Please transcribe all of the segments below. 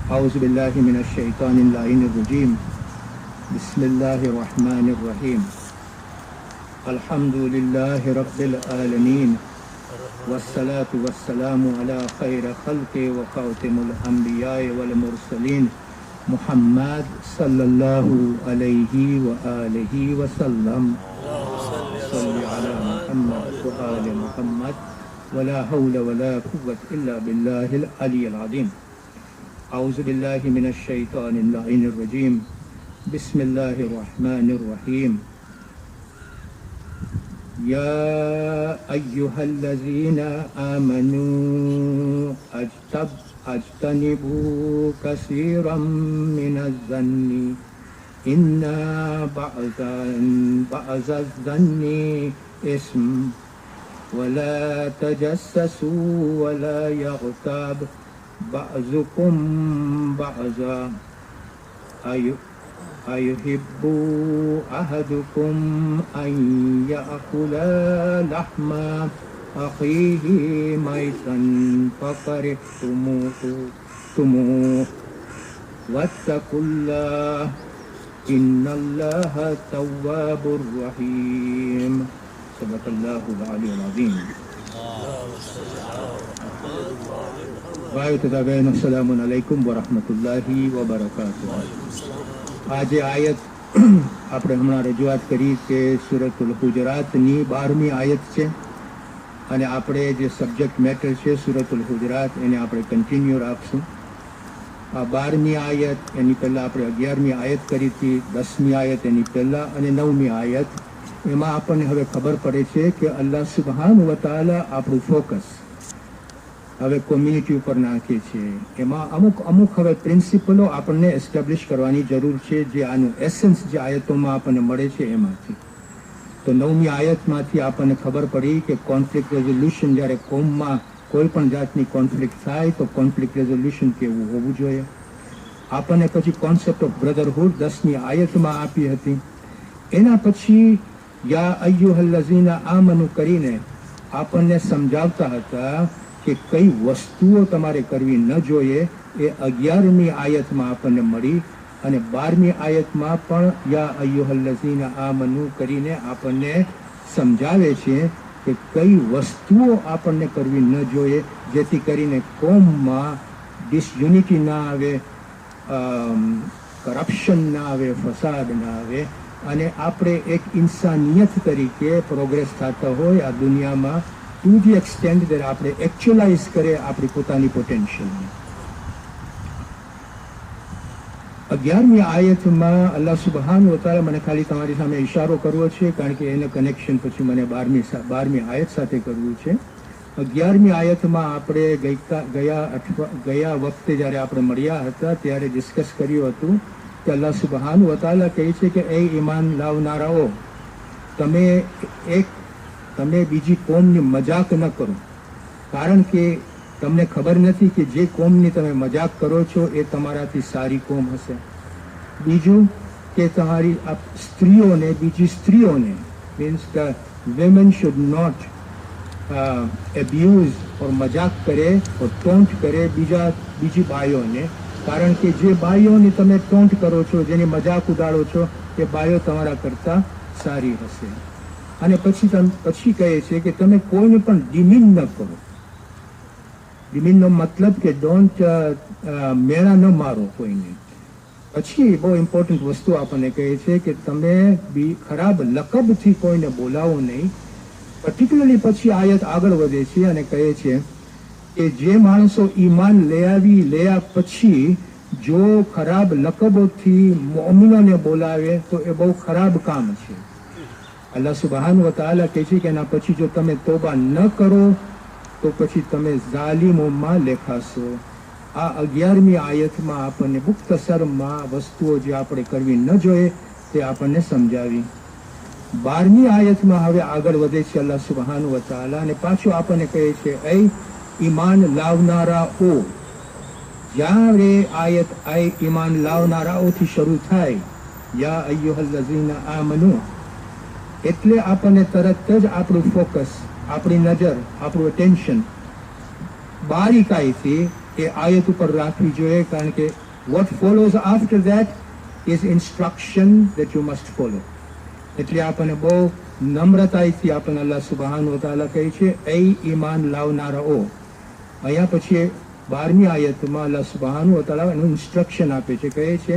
أعوذ بالله من الشيطان اللعين الرجيم بسم الله الرحمن الرحيم الحمد لله رب العالمين والصلاة والسلام على خير خلق وخاتم الأنبياء والمرسلين محمد صلى الله عليه وآله وسلم صل على محمد وآل محمد ولا حول ولا قوة إلا بالله العلي العظيم أعوذ بالله من الشيطان اللعين الرجيم بسم الله الرحمن الرحيم يا أيها الذين آمنوا اجتنبوا كثيرا من الظن إن بعض الظن إثم ولا تجسسوا ولا يغتاب بعضكم بعضا أيحب أحدكم أن يأكل لحم أخيه ميتا فكرهتموه واتقوا الله إن الله تواب رحيم صدق الله العلي العظيم. ભાઈઓ તથા બહેનો, અસ્સલામુ અલૈકુમ વરહમતુલ્લાહિ વબરકાતુહ. આજે આયત આપણે હમણાં રજૂઆત કરી કે સૂરતુલ હુજરાતની 12મી આયત છે અને આપણે જે સબ્જેક્ટ મેટર છે સૂરતુલ હુજરાત એને આપણે કન્ટિન્યુ રાખશું. આ 12મી આયત એની પહેલાં આપણે 11મી આયત કરી હતી, 10મી આયત એની પહેલાં અને 9મી આયત. એમાં આપણને હવે ખબર પડે છે કે અલ્લાહ સુબ્હાનહુ વ તઆલા આપણું ફોકસ હવે કોમ્યુનિટી ઉપર નાખે છે. એમાં અમુક હવે પ્રિન્સિપલો આપણને એસ્ટાબ્લિશ કરવાની જરૂર છે, જે આનું એસેન્સ જે આયતોમાં આપણને મળે છે એમાંથી. તો 9મી આયતમાંથી આપણને ખબર પડી કે કોન્ફ્લિક્ટ રેઝોલ્યુશન, જ્યારે કોમમાં કોઈ પણ જાતની કોન્ફ્લિક્ટ થાય તો કોન્ફ્લિક્ટ રેઝોલ્યુશન કેવું હોવું જોઈએ. આપણને પછી કોન્સેપ્ટ ઓફ બ્રધરહુડ 10મી આયતમાં આપી હતી. એના પછી યા અય્યુહલ્લઝીના આમનુ કરીને આપણને સમજાવતા હતા કે કઈ વસ્તુઓ તમારે કરવી ન જોઈએ. એ 11મી આયતમાં આપણને મળી અને 12મી આયતમાં પણ યા અય્યુહલ્લઝીના આમનુ કરીને આપણને સમજાવે છે કે કઈ વસ્તુઓ આપણને કરવી ન જોઈએ, જેથી કરીને કોમમાં ડિસયુનિટી ના આવે, કરપ્શન ના આવે, ફસાદ ના આવે અને આપણે એક ઇન્સાનિયત તરીકે પ્રોગ્રેસ થતા હોય આ દુનિયામાં ટુ ધી એક્સટેન્ડ that આપણે એકચ્યુઅલાઇઝ કરે આપણી પોતાની પોટેન્શિયલને. 11મી આયતમાં અલ્લાહ સુબ્હાનહુ વ તઆલા, મને ખાલી તમારી સામે ઇશારો કરવો છે કારણ કે એને કનેક્શન પછી મને 12મી આયત સાથે કરવું છે. 11મી આયતમાં આપણે ગયા વખતે જ્યારે આપણે મળ્યા હતા ત્યારે ડિસ્કસ કર્યું હતું કે અલ્લાહ સુબ્હાનહુ વ તઆલા કહે છે કે એ ઈમાન લાવનારાઓ, તમે બીજી કોમની મજાક ન કરો, કારણ કે તમને ખબર નથી કે જે કોમની તમે મજાક કરો છો એ તમારાથી સારી કોમ હશે. બીજું કે તમારી સ્ત્રીઓને, બીજી સ્ત્રીઓને, means the women should not abuse or મજાક કરે ઓર ટોન્ટ કરે બીજી બાઈઓને, કારણ કે જે બાઈઓની તમે ટોન્ટ કરો છો, જેની મજાક ઉડાડો છો, એ બાઈઓ તમારા કરતાં સારી હશે. અને પછી કહે છે કે તમે કોઈને પણ ડિમીન ન કરો. ડિમીનનો મતલબ કે ડોન્ટ મેળા ન મારો કોઈને. પછી બહુ ઇમ્પોર્ટન્ટ વસ્તુ આપણને કહે છે કે તમે ખરાબ લકબથી કોઈને બોલાવો નહીં. પર્ટિક્યુલરલી પછી આયત આગળ વધે છે અને કહે છે કે જે માણસો ઈમાન લયા પછી જો ખરાબ લકબોથી મોમિનોને બોલાવે તો એ બહુ ખરાબ કામ છે. અલ્લાહ સુબ્હાનહુ વ તઆલા કહે છે કે એના પછી જો તમે તોબા ન કરો તો પછી તમે ઝાલિમોમાં લેખાશો. આ 11મી આયતમાં આપણને મુખ્તસરમાં વસ્તુઓ જે આપણે કરવી ન જોઈએ તે આપણને સમજાવી. 12મી આયતમાં હવે આગળ વધે છે અલ્લાહ સુબ્હાનહુ વ તઆલા અને પાછું આપણને કહે છે એ ઈમાન લાવનારાઓ. જ્યારે આયત ઈમાન લાવનારાઓથી શરૂ થાય, યા અય્યુહલ્લઝીના આમનુ, એટલે આપણને તરત જ આપણું ફોકસ, આપણી નજર, આપણું અટેન્શન બારીકાઈથી એ આયત ઉપર રાખવી જોઈએ, કારણ કે what follows after that is instruction that you must follow. એટલે આપણને બહુ નમ્રતાથી આપણને અલ્લાહ સુબહાન વ તઆલા કહે છે, એ ઈમાન લાવનારાઓ. અહીંયા પછી 12મી આયતમાં અલ્લાહ સુબહાન વ તઆલા એનું ઇન્સ્ટ્રક્શન આપે છે, કહે છે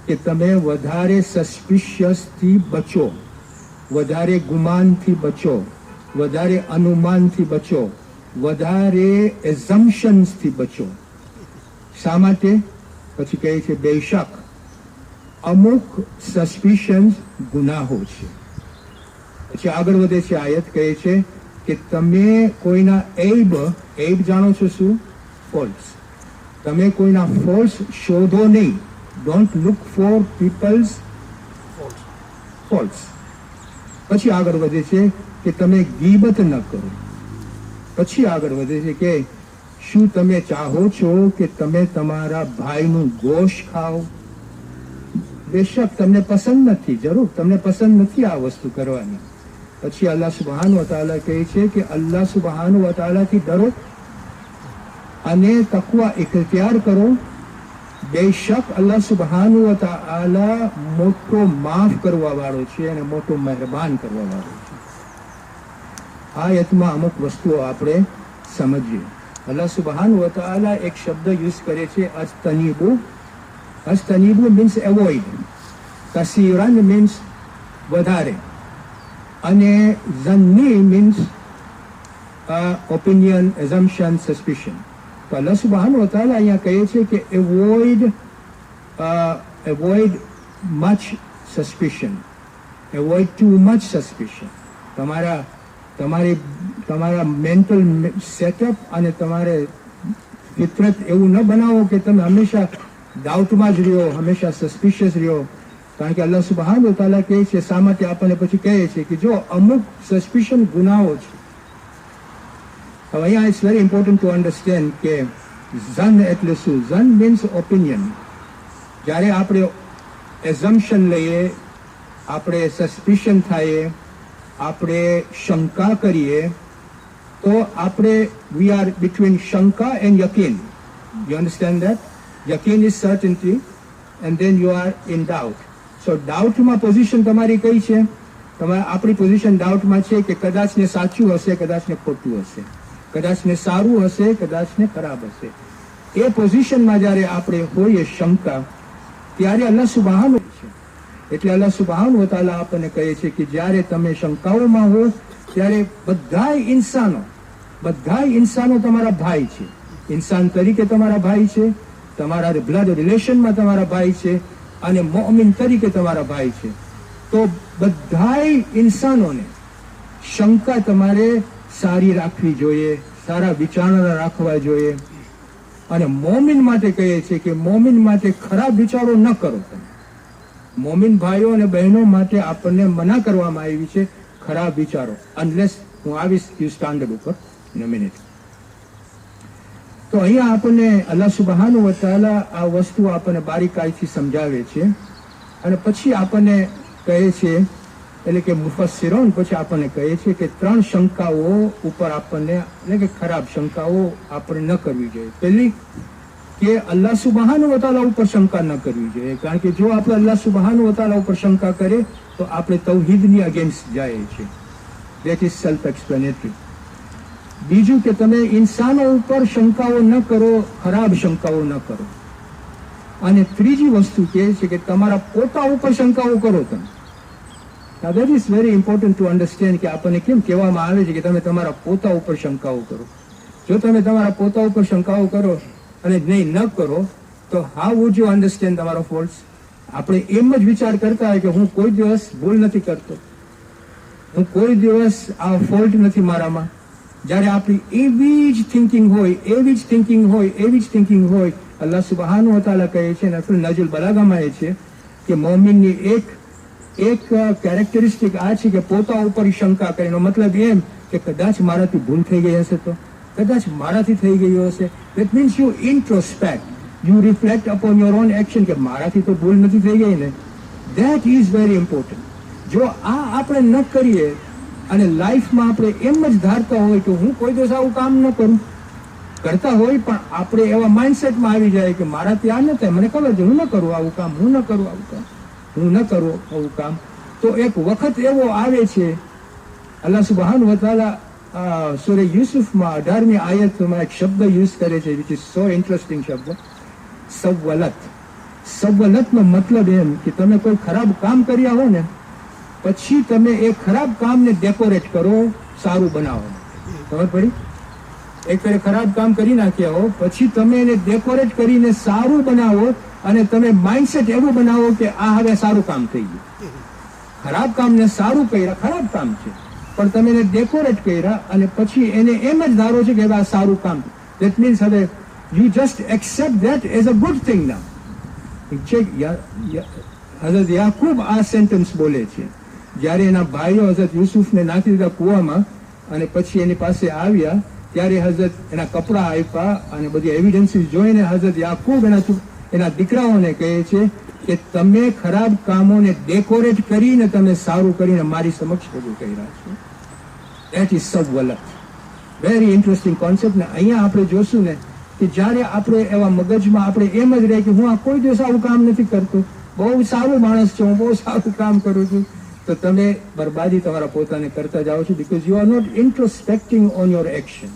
કે તમે વધારે સસ્પિશિયસથી બચો, વધારે ગુમાનથી બચો, વધારે અનુમાનથી બચો, વધારે એઝમ્પશન્સથી બચો. શા માટે? પછી કહે છે બેશક અમુક સસ્પિશન્સ ગુનાહો છે. પછી આગળ વધે છે આયત, કહે છે કે તમે કોઈના એબ જાણો છો શું? ફોલ્સ. તમે કોઈના ફોલ્સ શોધો નહીં. Don't look for people's faults. પછી આગળ વધે છે કે તમે ગીબત ન કરો. પછી આગળ વધે છે કે શું તમે ચાહો છો કે તમે તમારા ભાઈનું ગોશ ખાઓ? બેશક તમને પસંદ નથી, જરૂર તમને પસંદ નથી આ વસ્તુ કરવાની. પછી અલ્લાહ સુબહાન વ તઆલા કહે છે કે અલ્લાહ સુબહાન વ તઆલાથી ડરો અને તકવા ઇખ્તિયાર કરો. બેશક અલ્લાહ સુબહાન વ તઆલા મોટો માફ કરવા વાળો છે અને મોટો મહેરબાન કરવા વાળો છે. આ આયતમાં અમુક વસ્તુઓ આપણે સમજીએ. અલ્લાહ સુબહાન વ તઆલા એક શબ્દ યુઝ કરે છે, અજતનીબુ. અજતનીબુ મીન્સ એવોઇડ, કસીરન મીન્સ વધારે, અને ઝન્ની મીન્સ ઓપિનિયન, એઝમ્પશન, સસ્પિશન. તો અલ્લાહ સુબહાન વ તઆલા અહીંયા કહે છે કે avoid much suspicion, avoid too much suspicion. તમારા મેન્ટલ સેટઅપ અને તમારે ફિતરત એવું ન બનાવો કે તમે હંમેશા ડાઉટમાં જ રહ્યો, હંમેશા સસ્પિશિયસ રહ્યો. કારણ કે અલ્લાહ સુબહાન વ તઆલા કહે છે, શા માટે આપણને પછી કહે છે કે જો અમુક સસ્પિશન ગુનાહો છે. હવે અહીંયા it's very important to understand કે ઝન એટલે શું? ઝન મીન્સ ઓપિનિયન. જ્યારે આપણે એઝમ્પશન લઈએ, આપણે સસ્પિશન થાય, આપણે શંકા કરીએ, તો આપણે વી આર બિટવીન શંકા એન્ડ યકીન. You understand that? યકીન is certainty and then you are in doubt. So ડાઉટમાં પોઝિશન તમારી કઈ છે? આપણી પોઝિશન ડાઉટમાં છે કે કદાચને સાચું હશે, કદાચને ખોટું હશે, કદાચને સારું હશે, કદાચને ખરાબ હશે. એ પોઝિશનમાં જ્યારે આપણે હોઈએ શંકા, ત્યારે અલ્લાહ સુબહાન છે. એટલે અલ્લાહ સુબહાન વ તઆલા આપણને કહે છે કે જ્યારે તમે શંકાઓમાં હો, ત્યારે બધાય ઇન્સાનો તમારા ભાઈ છે. ઇન્સાન તરીકે તમારા ભાઈ છે, તમારા બ્લડ રિલેશનમાં તમારા ભાઈ છે, અને મોમિન તરીકે તમારા ભાઈ છે. તો બધાય ઇન્સાનોને શંકા તમારે સારી રાખવી જોઈએ, સારા વિચારણા રાખવા જોઈએ. અને મોમિન માટે કહે છે કે મોમિન માટે ખરાબ વિચારો ન કરો. તમે મોમિન ભાઈઓ અને બહેનો માટે આપણને મના કરવામાં આવી છે ખરાબ વિચારો. અનલેસ હું આવીશ સ્ટાન્ડર્ડ ઉપર ઇન અ મિનિટ. તો અહીંયા આપણને અલ્લાહ સુબહાન વ તઆલા આ વસ્તુ આપણને બારીકાઈથી સમજાવે છે. અને પછી આપણને કહે છે, એટલે કે મુફસ્સિરોન પછી આપણને કહે છે કે 3 શંકાઓ ઉપર આપણને, એટલે કે ખરાબ શંકાઓ આપણે ન કરવી જોઈએ. પહેલી કે અલ્લાહ સુબહાન વ તઆલા ઉપર શંકા ન કરવી જોઈએ, કારણ કે જો આપણે અલ્લાહ સુબહાન વ તઆલા ઉપર શંકા કરીએ તો આપણે તૌહીદની અગેન્સ્ટ જાય છે. That is self explanatory. બીજું કે તમે ઇન્સાનો ઉપર શંકાઓ ન કરો, ખરાબ શંકાઓ ન કરો. અને ત્રીજી વસ્તુ કહે છે કે તમારા પોતા ઉપર શંકાઓ કરો તમે. Now that is very important to understand કે આપણને કેમ કહેવામાં આવે છે કે તમે તમારા પોતા ઉપર શંકાઓ કરો. જો તમે તમારા પોતા ઉપર શંકાઓ કરો અને નહીં ન કરો, તો how would you understand તમારો ફોલ્ટ? આપણે એમ જ વિચાર કરતા હોય કે હું કોઈ દિવસ ભૂલ નથી કરતો, હું કોઈ દિવસ આ ફોલ્ટ નથી મારામાં. જ્યારે આપણી એવી જ થિંકિંગ હોય, અલ્લાહ સુબહાનહુ વ તઆલા કહે છે, નજુલ બલાગામાં એ છે કે મોમિનની એક કેરેક્ટરિસ્ટિક આ છે કે પોતા ઉપર શંકા કરે. એનો મતલબ એમ કે કદાચ મારાથી ભૂલ થઈ ગઈ હશે, તો કદાચ મારાથી થઈ ગયું હશે. That means you introspect, you reflect upon your own action કે મારાથી તો ભૂલ નથી થઈ ગઈ ને. That is very important. જો આ આપણે ન કરીએ અને લાઈફમાં આપણે એમ જ ધારતા હોય કે હું કોઈ દિવસ આવું કામ ન કરું, કરતા હોય પણ આપણે એવા માઇન્ડસેટમાં આવી જાય કે મારાથી આ ન થાય, મને ખબર છે હું ન કરું આવું કામ, હું ન કરું આવું કામ, હું ન કરું આવું કામ. તો એક વખત એવો આવે છે, અલ્લાહ સુબ્હાનહુ વ તઆલા સૂરે યુસુફમાં 18મી આયતમાં એક શબ્દ યુઝ કરે છે, વિચ ઇઝ સો ઇન્ટરેસ્ટિંગ શબ્દ, સવલત. સવલતનો મતલબ એમ કે તમે કોઈ ખરાબ કામ કર્યા હો ને, પછી તમે એ ખરાબ કામને ડેકોરેટ કરો, સારું બનાવો. ખબર પડી? એક ફેરે ખરાબ કામ કરી નાખ્યા હો, પછી તમે એને ડેકોરેટ કરીને સારું બનાવો, અને તમે માઇન્ડસેટ એવું બનાવો કે આ હવે સારું કામ થઈ ગયું. ખરાબ કામને સારું કર્યા, ખરાબ કામ છે, પણ તમે એને ડેકોરેટ કર્યા અને પછી એને એમ જ ધારો છો કે હવે આ સારું કામ. દેટ મીન્સ હવે you just accept that as a good thing now. હઝરત યાકૂબ આ સેન્ટેન્સ બોલે છે જ્યારે એના ભાઈઓ હઝરત યુસુફને નાખી દીધા કૂવામાં, અને પછી એની પાસે આવ્યા ત્યારે હઝરત એના કપડા આપ્યા અને બધી એવિડન્સીસ જોઈને હઝરત યાકૂબ એના દીકરાઓને કહે છે કે તમે ખરાબ કામોને ડેકોરેટ કરીને તમે સારું કરીને મારી સમક્ષ બધું કહી રહ્યા છો. દેટ ઇઝ સવલત. Very interesting concept. ને અહીંયા આપણે જોશું ને કે જ્યારે આપણે એવા મગજમાં આપણે એમ જ રહે કે હું આ કોઈ દિવસ આવું કામ નથી કરતો, બહુ સારો માણસ છું, હું બહુ સારું કામ કરું છું, તો તમે બરબાદી તમારા પોતાને કરતા જાઓ છો, because you are not introspecting on your action.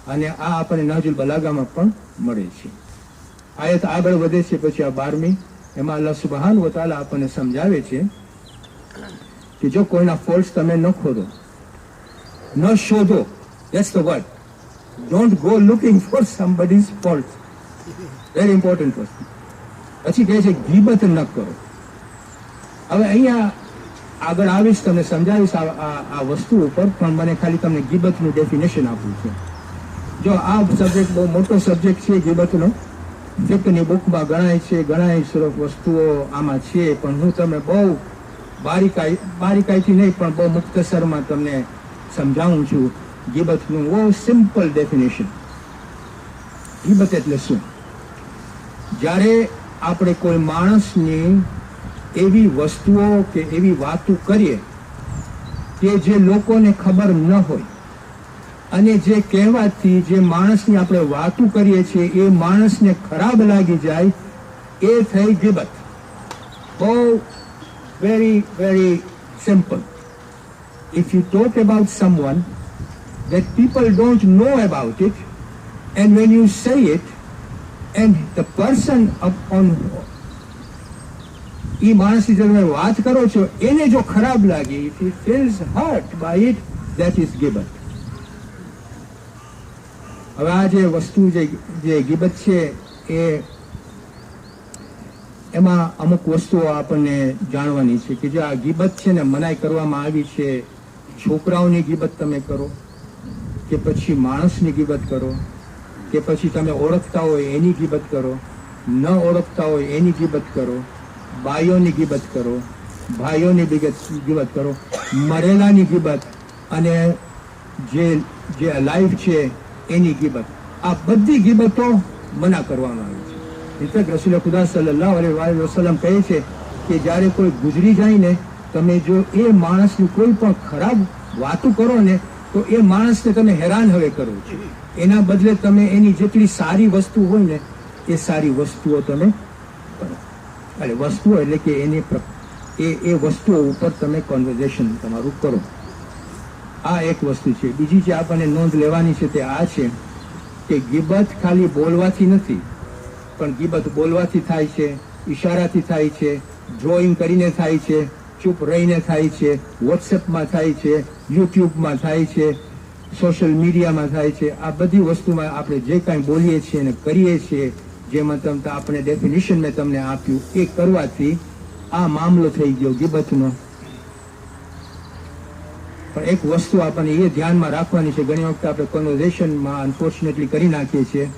અને આ આપણને નહજુલ બલાગામાં પણ મળે છે. આયત આગળ વધે છે પછી આ 12મી, એમાં અલ્લાહ સુબ્હાનહુ વ તઆલા આપણને સમજાવે છે કે જો કોઈના ફોલ્ટ્સ તમે ન ખોદો, ન શોધો, that's the word. Don't go looking for somebody's fault. Very important વસ્તુ. પછી કહે છે ગીબત ન કરો. હવે અહીંયા આગળ આવીશ, તમને સમજાવીશ આ વસ્તુ ઉપર, પણ મને ખાલી તમને ગીબતનું ડેફિનેશન આપવું છે. જો આ સબ્જેક્ટ બહુ મોટો સબ્જેક્ટ છે ગીબતનો, ફિકની બુકમાં ગણાય છે, ઘણા સરસ વસ્તુઓ આમાં છે, પણ હું તમને બહુ બારીકાઈથી નહીં પણ બહુ મુખ્તસરમાં તમને સમજાવું છું ગીબતનું બહુ સિમ્પલ ડેફિનેશન. ગીબત એટલે શું? જ્યારે આપણે કોઈ માણસની એવી વસ્તુઓ કે એવી વાતો કરીએ કે જે લોકોને ખબર ન હોય, અને જે કહેવાથી જે માણસની આપણે વાતો કરીએ છીએ એ માણસને ખરાબ લાગી જાય, એ થઈ ગીબત. બહુ very very simple. If you talk about someone that people don't know about it, and when you say it, and the person on એ માણસની તમે વાત કરો છો એને જો ખરાબ લાગી, if he feels hurt by it, that is gibbat. હવે આ જે વસ્તુ જે ગીબત છે એમાં અમુક વસ્તુઓ આપણને જાણવાની છે કે જે આ ગીબત છે ને મનાઈ કરવામાં આવી છે. છોકરાઓની ગીબત તમે કરો, કે પછી માણસની ગીબત કરો, કે પછી તમે ઓળખતા હોય એની ગીબત કરો, ન ઓળખતા હોય એની ગીબત કરો, બાઈઓની ગીબત કરો, ભાઈઓની ગીબત કરો, મરેલાની ગીબત, અને જે લાઈફ છે એની ગીબત. આ બધી ગીબતો મના કરવામાં આવી છે. ઇનફેક્ટ રસૂલ ખુદા સલ્લલ્લાહુ અલૈહિ વસલ્લમ કહે છે કે જ્યારે કોઈ ગુજરી જાય ને, તમે જો એ માણસની કોઈ પણ ખરાબ વાતો કરો ને, તો એ માણસને તમે હેરાન હવે કરો છો. એના બદલે તમે એની જેટલી સારી વસ્તુ હોય ને એ સારી વસ્તુઓ તમે કરો. એટલે વસ્તુઓ એટલે કે એ વસ્તુઓ ઉપર તમે કોન્વર્ઝેશન તમારું કરો. આ એક વસ્તુ છે. બીજી જે આપણને નોંધ લેવાની છે તે આ છે કે ગીબત ખાલી બોલવાથી નથી, પણ ગીબત બોલવાથી થાય છે, ઈશારાથી થાય છે, ડ્રોઈંગ કરીને થાય છે, ચૂપ રહીને થાય છે, વોટ્સએપમાં થાય છે, યુટ્યુબમાં થાય છે, સોશિયલ મીડિયામાં થાય છે. આ બધી વસ્તુમાં આપણે જે કાંઈ બોલીએ છીએ અને કરીએ છીએ, જેમાં આપણે ડેફિનેશન મેં તમને આપ્યું, એ કરવાથી આ મામલો થઈ ગયો ગીબતનો. પણ એક વસ્તુ આપણને એ ધ્યાનમાં રાખવાની છે, ઘણી વખત આપણે કન્વર્ઝેશનમાં અનફોર્ચ્યુનેટલી કરી નાખીએ છીએ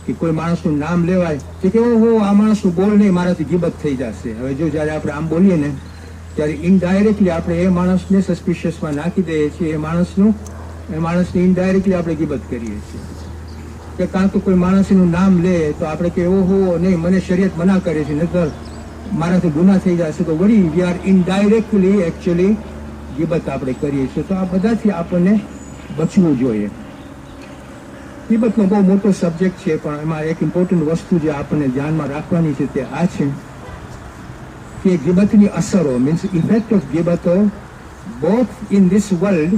કે કોઈ માણસનું નામ લેવાય કે ઓહો આ માણસનું બોલ નહીં, મારાથી ગીબત થઈ જશે. હવે જો જ્યારે આપણે આમ બોલીએ ને ત્યારે ઇનડાયરેક્ટલી આપણે એ માણસને સસ્પિશિયસમાં નાખી દઈએ છીએ, એ માણસની ઇનડાયરેક્ટલી આપણે ગીબત કરીએ છીએ. કે કાં તો કોઈ માણસનું નામ લે તો આપણે કે ઓહો નહીં, મને શરીયત મના કરે છે, નહીતર મારાથી ગુના થઈ જશે, તો વળી વી આર ઇનડાયરેક્ટલી એકચ્યુઅલી ગીબત આપણે કરીએ છીએ. તો આ બધાથી આપણને બચવું જોઈએ. ગીબતનો બહુ મોટો સબ્જેક્ટ છે, પણ એમાં એક ઇમ્પોર્ટન્ટ વસ્તુ જે આપણને ધ્યાનમાં રાખવાની છે તે આ છે કે ગીબતની અસરો મીન્સ ઇફેક્ટ ઓફ ગીબતો both in this world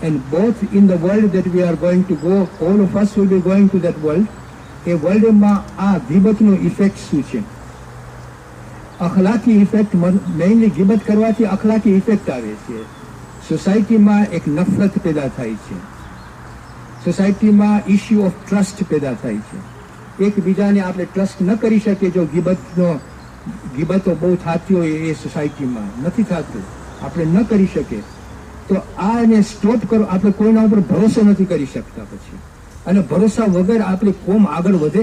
and both in the world that we are going to go, all of us will be going to that world. એ વર્લ્ડમાં આ ગીબતનો ઇફેક્ટ શું છે? અખલાકી ઇફેક્ટ, મેઇનલી ગીબત કરવાથી અખલાકી ઇફેક્ટ આવે છે. સોસાયટીમાં એક નફરત પેદા થાય છે, સોસાયટીમાં ઇશ્યુ ઓફ ટ્રસ્ટ પેદા થાય છે. એકબીજાને આપણે ટ્રસ્ટ ન કરી શકીએ જો ગીબતો બહુ થતી હોય એ સોસાયટીમાં નથી થતું, આપણે ન કરી શકીએ તો આ એને સ્ટોપ કરો. આપણે કોઈના ઉપર ભરોસો નથી કરી શકતા પછી, અને ભરોસા વગર આપણી કોમ આગળ વધે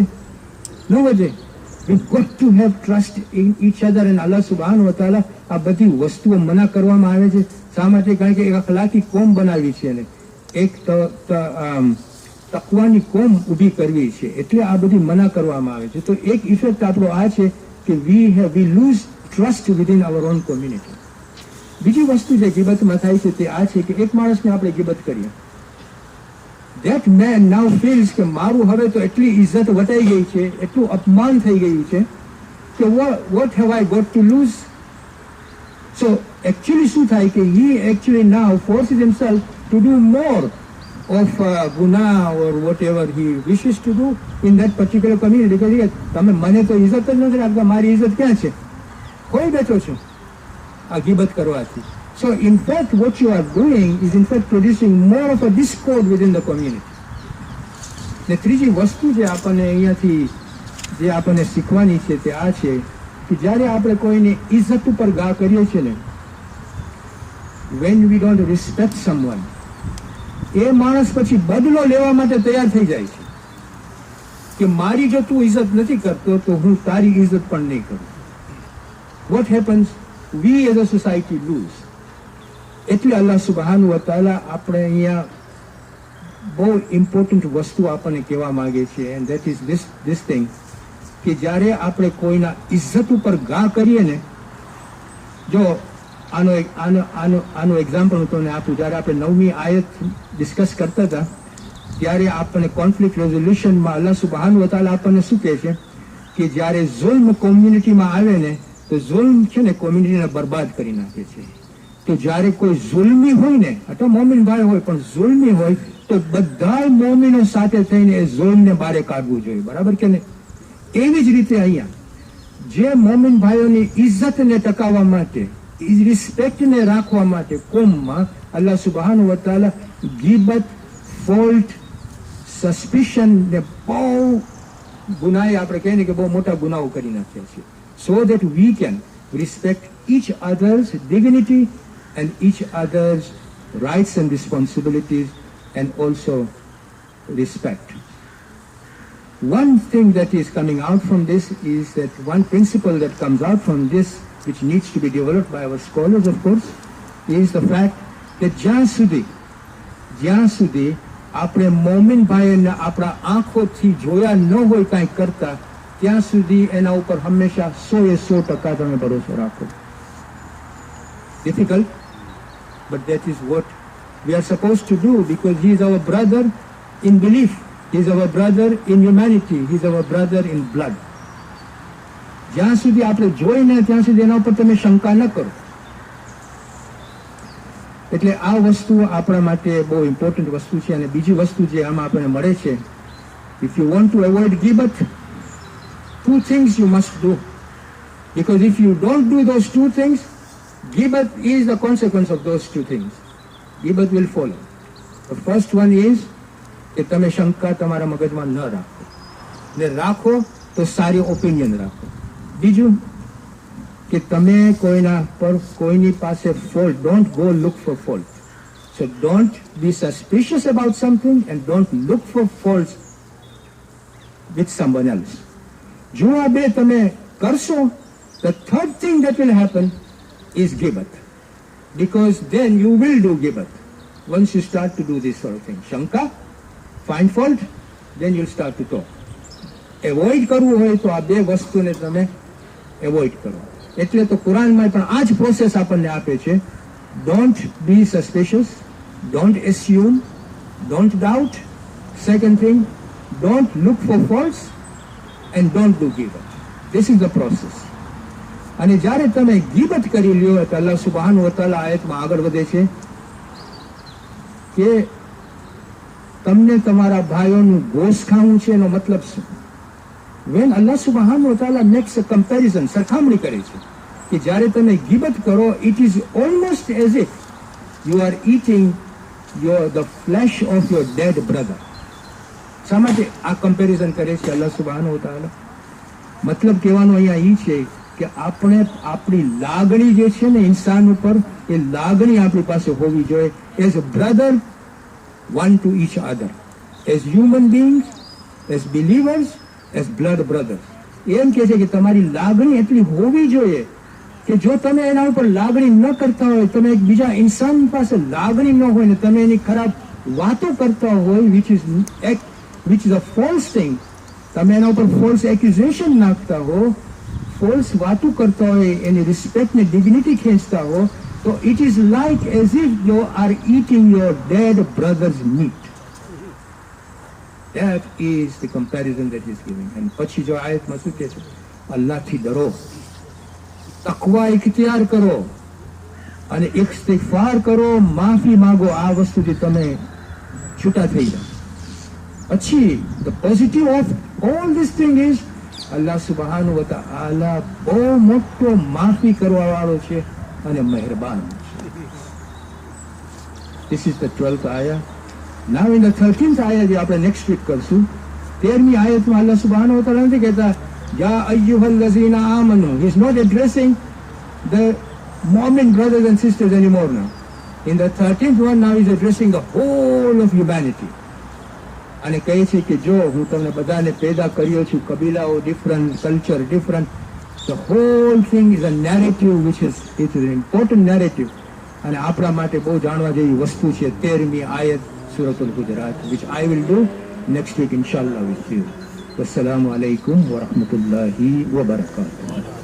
ન વધે. We got to have trust in each other. And Allah સુબ્હાનહુ વ તઆલા આ બધી વસ્તુઓ મના કરવામાં આવે છે. શા માટે? કારણ કે એક અખલાકી કોમ બનાવી છે અને એક તકવાની કોમ ઊભી કરવી છે, એટલે આ બધી મના કરવામાં આવે છે. તો એક ઇફેક્ટ આપણો આ છે કે we lose trust within our own community. બીજી વસ્તુ જે ગીબતમાં થાય છે તે આ છે કે એક માણસને આપણે ગીબત કરીએ, ધેટ મેન નાઉ ફીલ્સ કે મારું હવે તો એટલી ઇજ્જત વટાઈ ગઈ છે, એટલું અપમાન થઈ ગયું છે કે what have I got to lose. So actually શું થાય કે he actually now forces himself to do more of guna or whatever he wishes to do in that particular community. Because તમે મને તો ઇજ્જત જ નથી રાખતા, મારી ઇજ્જત ક્યાં છે? કોઈ બેઠો છો આ ગીબત કરવાથી. So in fact what you are doing is in fact producing more of a discord within the community. ને ત્રીજી વસ્તુ જે આપણને શીખવાની છે તે આ છે કે જ્યારે આપણે કોઈની ઇજ્જત ઉપર ઘા કરીએ છીએ ને, when we don't respect someone, એ માણસ પછી બદલો લેવા માટે તૈયાર થઈ જાય છે કે મારી જો તું ઇજ્જત નથી કરતો તો હું તારી ઇજ્જત પણ નહીં કરું. What happens? We as a society lose. એટલે અલ્લાહ સુબ્હાનહુ વ તઆલા આપણે અહીંયા બહુ ઇમ્પોર્ટન્ટ વસ્તુ આપણને કહેવા માંગે છે, and that is this thing કે જ્યારે આપણે કોઈના ઇજ્જત ઉપર ઘા કરીએ ને, જો આનો એક્ઝામ્પલ હું તમને આપું. જ્યારે આપણે 9મી આયત ડિસ્કસ કરતા હતા ત્યારે આપણને કોન્ફ્લિક્ટ રેઝોલ્યુશનમાં અલ્લાહ સુબ્હાનહુ વ તઆલા આપણને શું કહે છે કે જ્યારે ઝુલ્મ કોમ્યુનિટીમાં આવે ને તો ઝુલ્મ છે ને કોમ્યુનિટીને બરબાદ કરી નાખે છે. તો જ્યારે કોઈ ઝુલ્મી હોય ને, અથવા મોમિન ભાઈ હોય પણ ઝુલ્મી હોય તો બધા મોમિનો સાથે થઈને એ ઝુલ્મને બહાર કાઢવું જોઈએ. બરાબર કે નહીં? એવી જ રીતે અહીંયા જે મોમિન ભાઈઓની ઇજ્જતને ટકાવવા માટે, રિસ્પેક્ટને રાખવા માટે કોમમાં અલ્લાહ સુબ્હાનહુ વ તઆલા ગીબત, ફોલ્ટ, સસ્પિશન ને બહુ ગુનાએ આપણે કહીએ ને કે બહુ મોટા ગુનાઓ કરી નાખ્યા છે. So that we can respect each other's dignity and each other's rights and responsibilities, and also respect. One thing that is coming out from this is that one principle that comes out from this, which needs to be developed by our scholars, of course, is the fact that જ્યાં સુધી આપણે મોમિન ભાઈને આપણા આંખોથી જોયા ન હોય કાંઈ કરતા, ત્યાં સુધી એના ઉપર હંમેશા 100% તમે ભરોસો રાખો. Difficult, but that is what we are supposed to do, because he is our brother in belief, he is our brother in humanity, he is our brother in blood. જ્યાં સુધી આપણે જોઈને ત્યાં સુધી એના ઉપર તમે શંકા ન કરો. એટલે આ વસ્તુ આપણા માટે બહુ ઇમ્પોર્ટન્ટ વસ્તુ છે. અને બીજી વસ્તુ જે આમાં આપણને મળે છે, if you want to avoid ghibat, 2 things you must do, because if you don't do those 2 things, ghibat is the consequence of those 2 things. Ghibat will follow. The first one is કે તમે શંકા તમારા મગજમાં ન રાખો, ને રાખો તો સારી ઓપિનિયન રાખો. બીજું કે તમે કોઈની પાસે fault, don't go look four fault. So don't be suspicious about something and don't look four fault with someone else. જો આ બે તમે કરશો, the third thing that will happen is ghibat, because then you will do ghibat once you start to do this sort of thing. Shanka, find fault, then you'll start to talk. Avoid કરવું હોય તો આ બે વસ્તુને તમે avoid કરો. એટલે તો કુરાનમાં પણ આ જ પ્રોસેસ આપણને આપે છે. Don't be suspicious, don't assume, don't doubt. Second thing, don't look for faults and don't do gibbat. This is the process. અને જ્યારે તમે ગીબત કરી લ્યો તો અલ્લાહ સુબ્હાનહુ વ તઆલા આયતમાં આગળ વધે છે કે તમને તમારા ભાઈઓનું ગોશ ખાવું છે એનો મતલબ શું? વેન અલ્લાહ સુબ્હાનહુ વ તઆલા મેક્સ અ કમ્પેરિઝન, સરખામણી કરે છે કે જ્યારે તમે ગીબત કરો, it is almost as if you are eating the flesh of your dead brother. શા માટે આ કમ્પેરિઝન કરે છે અલ્લાહ સુબ્હાનહુ વ તઆલા? મતલબ કહેવાનો અહીંયા એ છે કે આપણે આપણી લાગણી જે છે ને ઇન્સાન ઉપર, એ લાગણી આપણી પાસે હોવી જોઈએ. As brother, one to each other, as human beings, as believers, as blood brothers. એમ કે છે કે તમારી લાગણી એટલી હોવી જોઈએ કે જો તમે એના ઉપર લાગણી ન કરતા હોય, તમે એક બીજા ઇન્સાન પાસે લાગણી ન હોય ને તમે એની ખરાબ વાતો કરતા હોય, which is a false thing, તમે એના ઉપર ફોલ્સ એક્યુઝેશન નાખતા હો, ફોલ્સ વાતો કરતા હોય, એની રિસ્પેક્ટ ને ડિગ્નિટી ખેંચતા હો, તો it is like as if you are eating your dead brother's meat. That is the comparison that is giving. And પછી જો આયતમાં શું કહે છે? અલ્લાહથી ડરો, તકવા ઇખ્તિયાર કરો અને ઇસ્તિગફાર કરો, માફી માંગો. આ વસ્તુથી તમે છૂટા થઈ જાઓ. પછી the positive of all this thing is અલ્લાહ સુબ્હાનહુ વ તઆલા બહુ મોટો માફી કરવા વાળો છે અને મહેરબાન છે. This is the 12th ayah. Now in the 13th ayah જે આપણે નેક્સ્ટ વીક કરશું, 13મી આયતમાં અલ્લાહ સુબ્હાનહુ વ તઆલા નથી કહેતા યા અય્યુહલ્લઝીના આમનુ. He is not addressing the Mu'min brothers and sisters anymore now. In the 13th one now he is addressing the whole of humanity. અને કહે છે કે જો હું તમને બધાને પેદા કર્યો છું, કબીલાઓ different, culture different. The whole thing is a narrative which is an important narrative. અને આપણા માટે બહુ જાણવા જેવી વસ્તુ છે 13મી આયત સૂરતુલ હુજરાત, which I will do next week inshallah with you. Wassalamu alaikum wa rahmatullahi wa barakatuh.